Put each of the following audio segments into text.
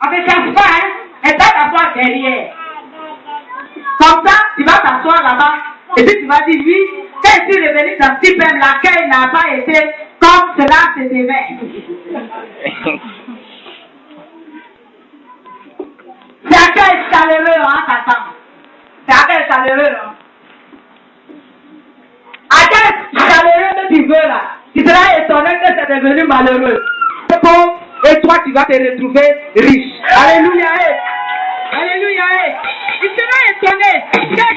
On ne cherche pas, hein. Elle va t'asseoir derrière. Comme ça, tu vas t'asseoir là-bas. Et puis tu vas dire, oui, quand je suis revenu dans ce système, l'accueil n'a pas été comme cela se devait. C'est accueil chaleureux, hein, ta femme. C'est accueil chaleureux, hein. Accueil chaleureux que tu veux, là. Tu seras étonné que c'est devenu malheureux. Et toi, tu vas te retrouver riche. Alléluia. Alléluia. Il sera étonné car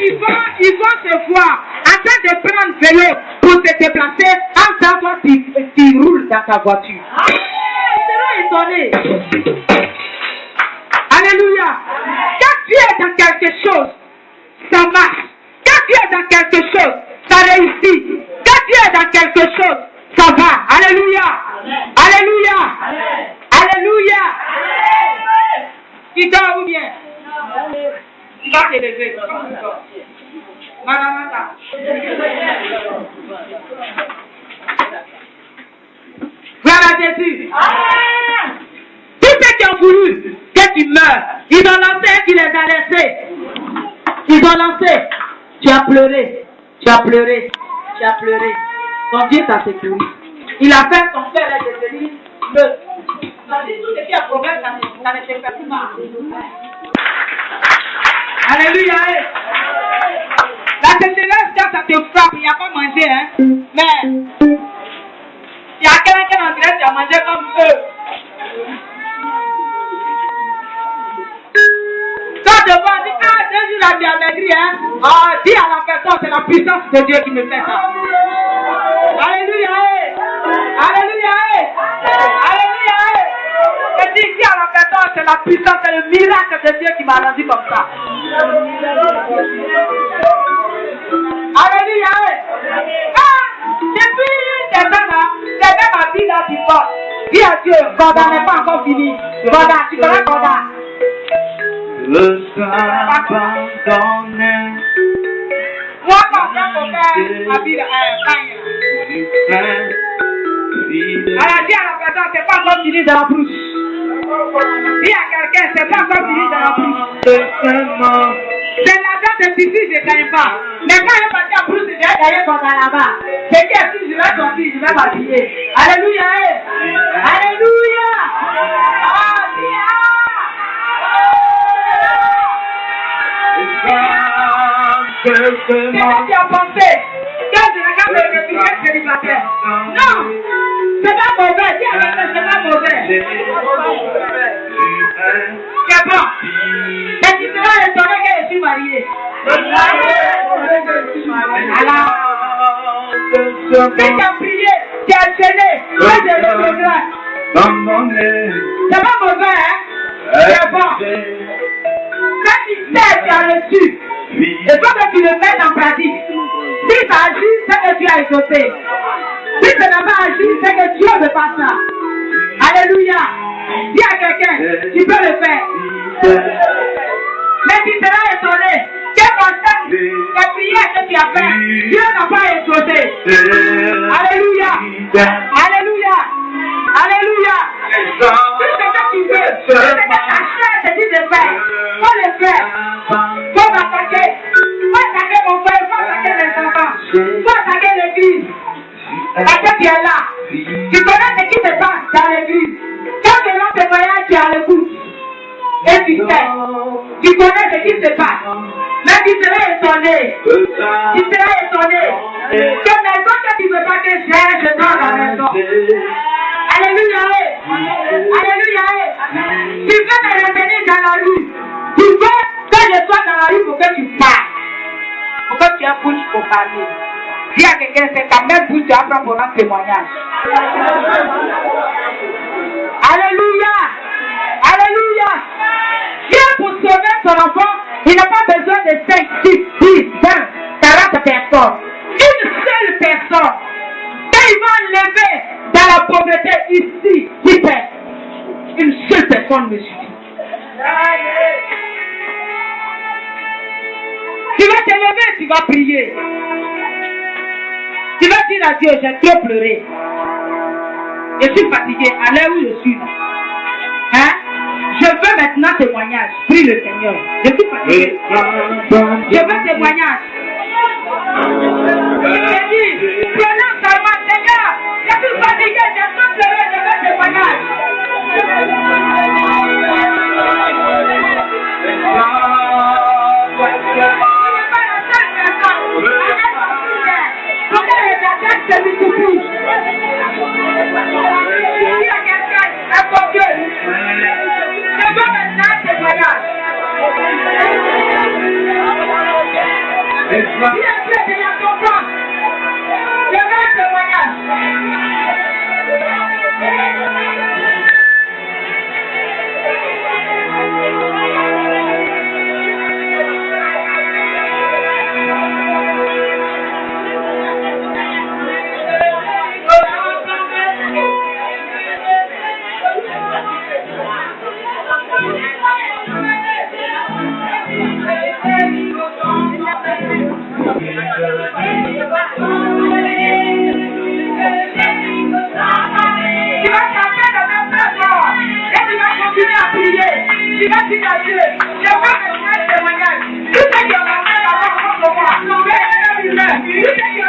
ils vont se voir en train de prendre vélo pour se déplacer en tant que tu roules dans ta voiture. Il sera étonné. Alléluia. Quand tu es dans quelque chose, ça marche. Quand tu es dans quelque chose, ça réussit. Quand tu es dans quelque chose, ça va. Alléluia. Alléluia. Alléluia. Tu dors ou bien? Tu vas te lever. Voilà Jésus. Tous ceux qui ont voulu que tu meurs, ils ont lancé, tu les as laissés. Ils ont lancé. Tu as pleuré. Tu as pleuré. Tu as pleuré. Ton Dieu t'a secouru. Il a fait ton cœur est devenu bleu. Ça dit tout ce qui a problème, ça ne te fait plus mal. Alléluia. La sécheresse, quand ça te frappe, il n'y a pas mangé, hein. Mais il y a quelqu'un qui en dirait tu as mangé comme eux. Quand tu vas dire, ah, Jésus l'a bien maigri, hein. Ah, dis à la personne, c'est la puissance de Dieu qui me fait ça. Alléluia. Alléluia. Alléluia. Et dis à la personne, c'est la puissance, c'est le miracle de Dieu qui m'a rendu comme ça. Alléluia. Ah, depuis des années, ma vie là, tu portes. Dis à Dieu, Goda n'est pas encore fini. Goda, tu connais Goda. Le abandonné. Moi, quand ma vie alors, dis à la personne, c'est pas encore fini dans la bouche. Dis à quelqu'un, c'est pas encore fini dans la bouche. C'est l'argent de ici, je ne gagne pas. Mais quand je parti en brousse, je vais gagner comme là-bas. C'est que si je vais sortir, je vais m'habiller. Alléluia. Alléluia. C'est ce qui a pensé. Quand je regarde le réfugié célibataire. Non. C'est pas mauvais. Dis à la personne, c'est pas mauvais. C'est bon. Mais tu seras étonné que je suis marié. Alors, si tu as prié, tu as gêné, moi je le regrette. C'est pas mauvais, hein? C'est bon. Quand tu sais, tu as reçu. Il faut que tu le mettes en pratique. Si ça agit, c'est que tu as exaucé. Si ça n'a pas agi, c'est que Dieu ne pas ça. Alléluia. Dis à quelqu'un, tu peux le faire. Mais tu seras étonné. Quelle personne, la prière que tu as fait, Dieu n'a pas exaucé. Alléluia. Alléluia. Alléluia. Tout ce que tu veux, tout ce que ta chair te dit de faire, faut le faire. Faut m'attaquer. Faut attaquer mon frère, faut attaquer mes enfants. Faut attaquer l'église. Parce que tu es là. Tu connais ce qui se passe dans l'église. Quand tu es témoignage, tu es à l'écoute. Et tu sais. Tu connais ce qui se passe. Mais tu serais étonné. Tu serais étonné. Que maison que tu ne veux pas que je dors dans la maison. Alléluia. Alléluia. Tu veux me retenir dans la rue. Tu veux que je sois dans la rue pour que tu parles. Pour que tu aies bouche pour parler. Dis à quelqu'un, c'est ta même bouche, tu apprends pour un témoignage. Alléluia. Alléluia. Dieu pour sauver son enfant, il n'a pas besoin de 5, 6, 10, 20, 40 personnes. Une seule personne. Quand il va enlever dans la pauvreté ici, qui fait une seule personne me suffit. Tu vas te lever, tu vas prier. Tu vas dire à Dieu, j'ai trop pleuré. Je suis fatigué, à l'heure où je suis. Hein? Je veux témoignage. Prie le Seigneur. Je suis fatigué. Je veux témoignage. J'ai dit, prononce à moi, Seigneur. Je suis fatigué, je peux pleurer, je veux témoignage. C'est lui qui prie. Il y a quelqu'un, un bon Dieu. Je veux maintenant un témoignage. Il est prêt de la comprendre. Je veux un témoignage. Tu vas dire à Dieu, je veux un témoignage. Tu sais qu'il y en a un là-bas contre moi. Tu sais qu'il y en